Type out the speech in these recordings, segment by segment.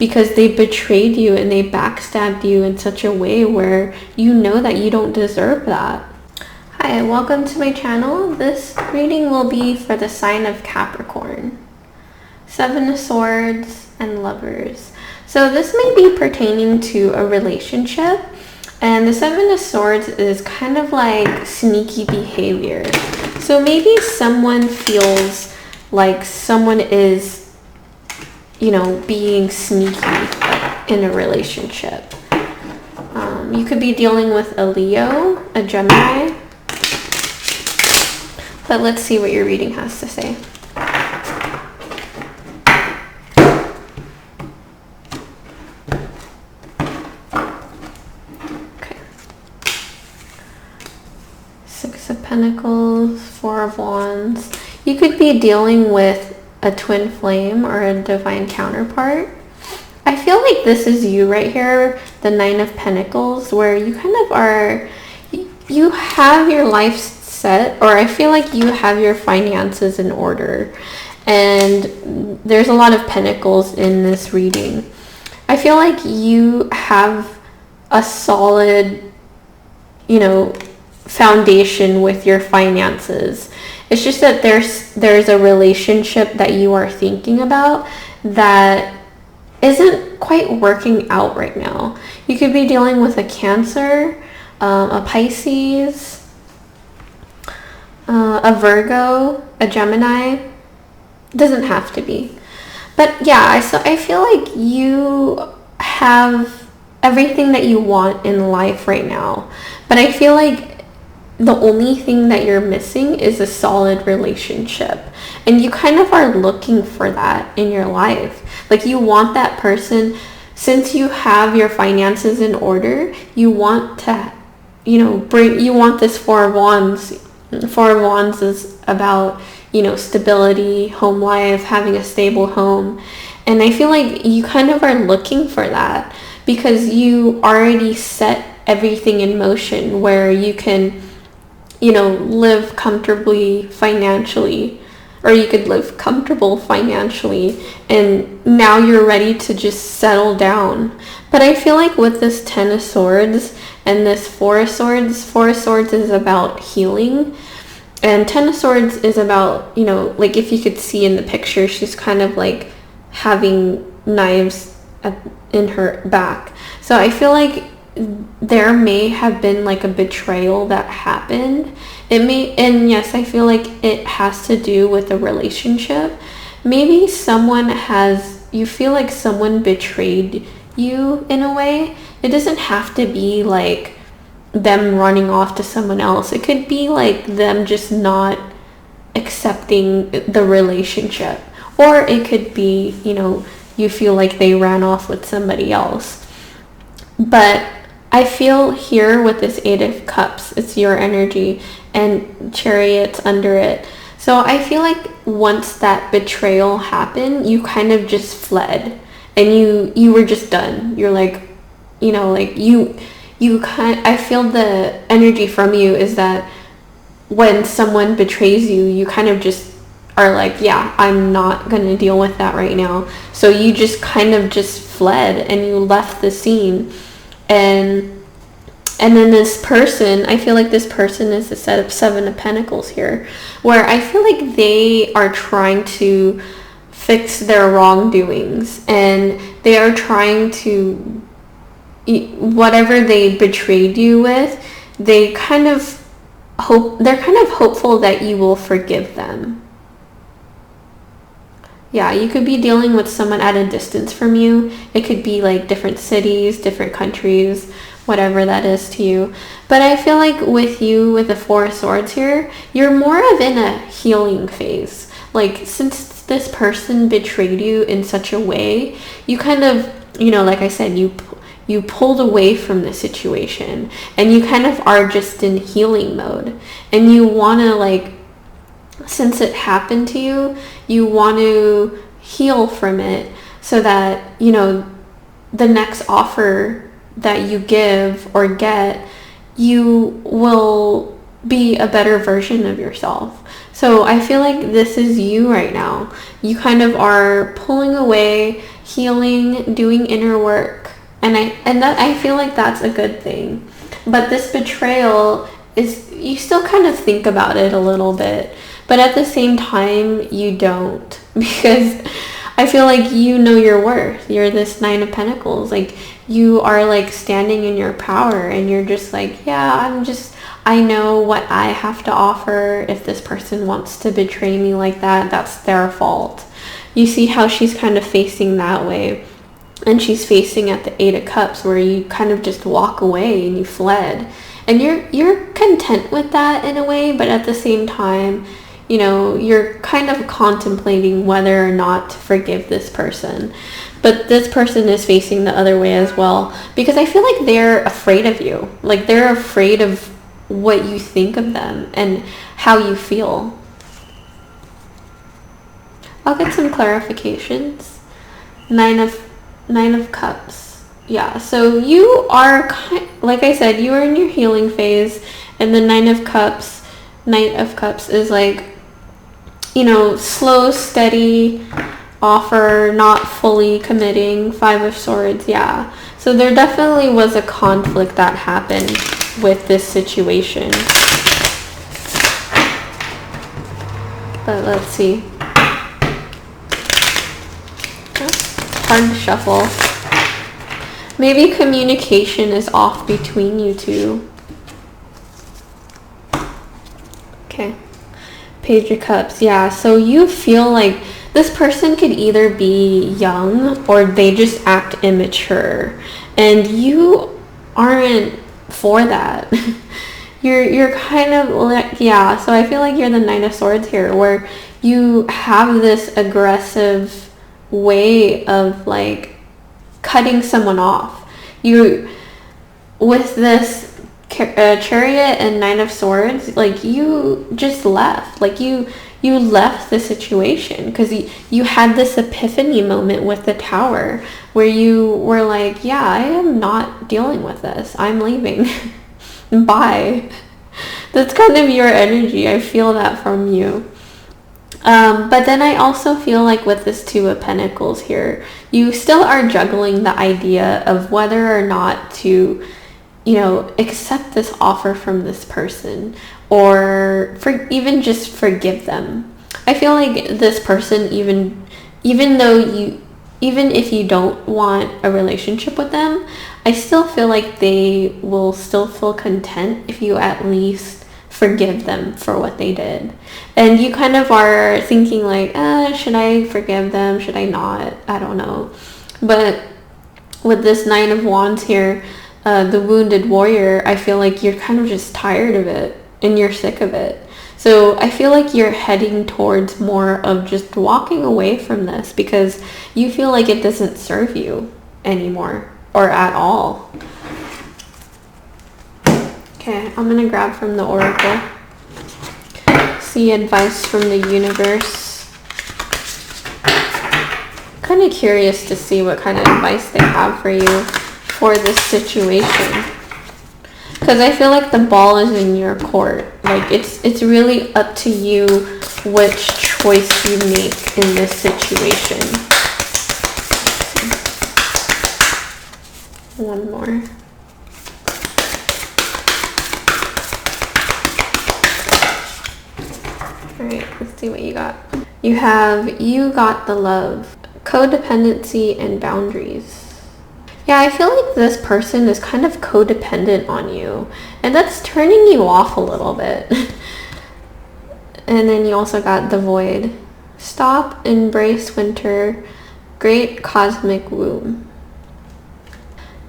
because they betrayed you and they backstabbed you in such a way where you know that you don't deserve that. Hi, welcome to my channel. This reading will be for the sign of Capricorn. Seven of Swords and Lovers. So this may be pertaining to a relationship, and the Seven of Swords is kind of like sneaky behavior. So maybe someone feels like someone is, being sneaky in a relationship. You could be dealing with a Leo, a Gemini, but let's see what your reading has to say. Okay. Six of Pentacles, Four of Wands. You could be dealing with a twin flame or a divine counterpart. I feel like this is you right here, the Nine of Pentacles, where you kind of are, you have your life set, or I feel like you have your finances in order, and there's a lot of pentacles in this reading. I feel like you have a solid, foundation with your finances. It's just that there's a relationship that you are thinking about that isn't quite working out right now. You could be dealing with a Cancer, a Pisces, a Virgo, a Gemini. Doesn't have to be. But yeah, so I feel like you have everything that you want in life right now. But I feel like the only thing that you're missing is a solid relationship. And you kind of are looking for that in your life. Like you want that person, since you have your finances in order, you want to, you want this Four of Wands. Four of Wands is about, stability, home life, having a stable home. And I feel like you kind of are looking for that because you already set everything in motion where you can, live comfortably financially, or you could live comfortable financially, and now you're ready to just settle down. But I feel like with this Ten of Swords and this Four of Swords is about healing, and Ten of Swords is about, like if you could see in the picture, she's kind of like having knives in her back. So I feel like there may have been like a betrayal that happened. And yes, I feel like it has to do with a relationship. Maybe you feel like someone betrayed you in a way. It doesn't have to be like them running off to someone else. It could be like them just not accepting the relationship, or it could be, you feel like they ran off with somebody else. But I feel here with this Eight of Cups, it's your energy, and Chariot's under it. So I feel like once that betrayal happened, you kind of just fled, and you were just done. You're like, I feel the energy from you is that when someone betrays you, you kind of just are like, yeah, I'm not going to deal with that right now. So you just kind of just fled and you left the scene. And then this person, I feel like this person is a set of Seven of Pentacles here, where I feel like they are trying to fix their wrongdoings, and they are trying to, whatever they betrayed you with, they're kind of hopeful that you will forgive them. Yeah, you could be dealing with someone at a distance from you. It could be like different cities, different countries, whatever that is to you. But I feel like with you, with the Four of Swords here, you're more of in a healing phase. Like, since this person betrayed you in such a way, you kind of, like I said, you pulled away from the situation, and you kind of are just in healing mode. And you want to, since it happened to you, you want to heal from it so that, the next offer that you give or get, you will be a better version of yourself. So I feel like this is you right now. You kind of are pulling away, healing, doing inner work. And I feel like that's a good thing. But this betrayal is, you still kind of think about it a little bit, but at the same time you don't, because I feel like you know your worth. You're this Nine of Pentacles. Like, you are like standing in your power, and you're just like, yeah, I know what I have to offer. If this person wants to betray me like that, that's their fault. You see how she's kind of facing that way. And she's facing at the Eight of Cups, where you kind of just walk away and you fled. And you're content with that in a way, but at the same time, you know, you're kind of contemplating whether or not to forgive this person. But this person is facing the other way as well, because I feel like they're afraid of you. Like, they're afraid of what you think of them and how you feel. I'll get some clarifications. Nine of Cups. Yeah, so you are, like I said, you are in your healing phase, and the Knight of Cups is like, you know, slow, steady offer, not fully committing. Five of Swords, yeah. So there definitely was a conflict that happened with this situation. But let's see. Hard to shuffle. Maybe communication is off between you two. Okay. Page of Cups. Yeah, so you feel like this person could either be young or they just act immature. And you aren't for that. You're kind of like, yeah, so I feel like you're the Nine of Swords here, where you have this aggressive way of like cutting someone off. You, with this Chariot and Nine of Swords, like, you just left. Like, you left the situation because you had this epiphany moment with the Tower, where you were like, yeah, I am not dealing with this, I'm leaving. Bye. That's kind of your energy. I feel that from you. But then I also feel like with this Two of Pentacles here, you still are juggling the idea of whether or not to, you know, accept this offer from this person, or even just forgive them. I feel like this person, even if you don't want a relationship with them, I still feel like they will still feel content if you at least forgive them for what they did. And you kind of are thinking like, should I forgive them? Should I not? I don't know. But with this Nine of Wands here, the Wounded Warrior, I feel like you're kind of just tired of it and you're sick of it. So I feel like you're heading towards more of just walking away from this because you feel like it doesn't serve you anymore or at all. Okay, I'm gonna grab from the Oracle. See advice from the universe. Kind of curious to see what kind of advice they have for you for this situation. Because I feel like the ball is in your court. Like, it's really up to you which choice you make in this situation. One more. Alright, let's see what you got. You have You Got the Love, codependency, and boundaries. Yeah, I feel like this person is kind of codependent on you, and that's turning you off a little bit. And then you also got the Void. Stop, embrace winter, great cosmic womb.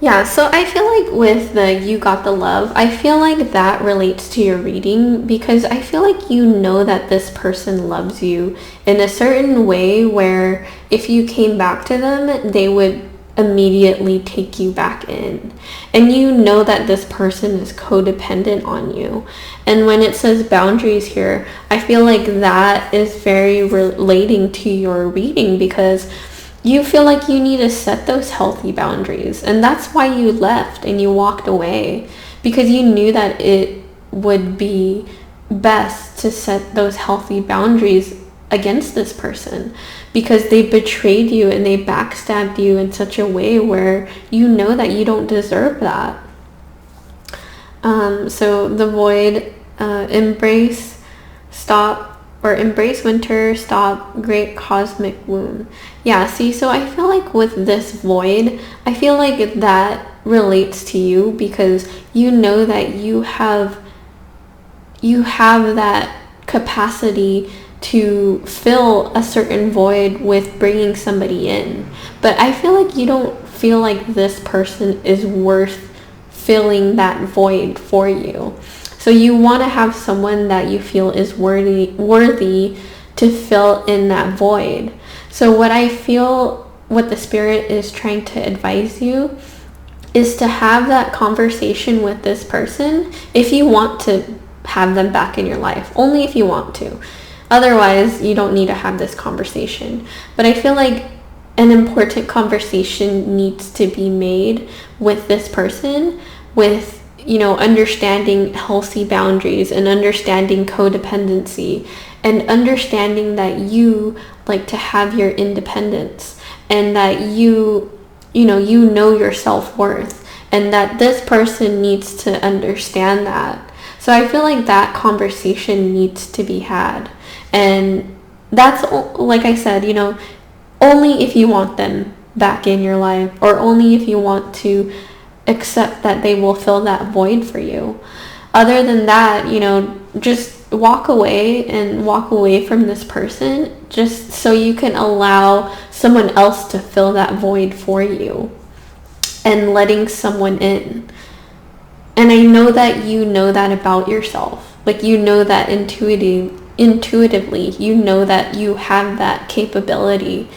Yeah, so I feel like with the You Got the Love, I feel like that relates to your reading, because I feel like you know that this person loves you in a certain way where if you came back to them, they would immediately take you back in. And you know that this person is codependent on you. And when it says boundaries here, I feel like that is very relating to your reading, because you feel like you need to set those healthy boundaries. And that's why you left and you walked away, because you knew that it would be best to set those healthy boundaries against this person. because they betrayed you and they backstabbed you in such a way where you know that you don't deserve that. So the void, embrace winter, stop great cosmic wound. Yeah, see, so I feel like with this void, I feel like that relates to you, because you know that you have that capacity to fill a certain void with bringing somebody in. But I feel like you don't feel like this person is worth filling that void for you. So you want to have someone that you feel is worthy to fill in that void. So what I feel, what the spirit is trying to advise you, is to have that conversation with this person if you want to have them back in your life. Only if you want to. Otherwise, you don't need to have this conversation. But I feel like an important conversation needs to be made with this person, with, you know, understanding healthy boundaries and understanding codependency and understanding that you like to have your independence and that you know your self-worth, and that this person needs to understand that. So I feel like that conversation needs to be had. And that's, like I said, you know, only if you want them back in your life, or only if you want to accept that they will fill that void for you. Other than that, you know, just walk away from this person, just so you can allow someone else to fill that void for you, and letting someone in. And I know that you know that about yourself. Like, you know that intuitively, you know that you have that capability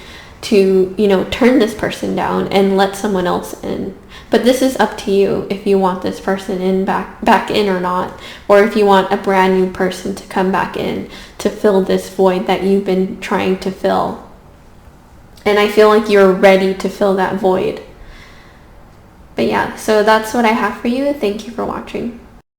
to, you know, turn this person down and let someone else in. But this is up to you if you want this person in back in or not, or if you want a brand new person to come back in to fill this void that you've been trying to fill. And I feel like you're ready to fill that void. But yeah, so that's what I have for you. Thank you for watching.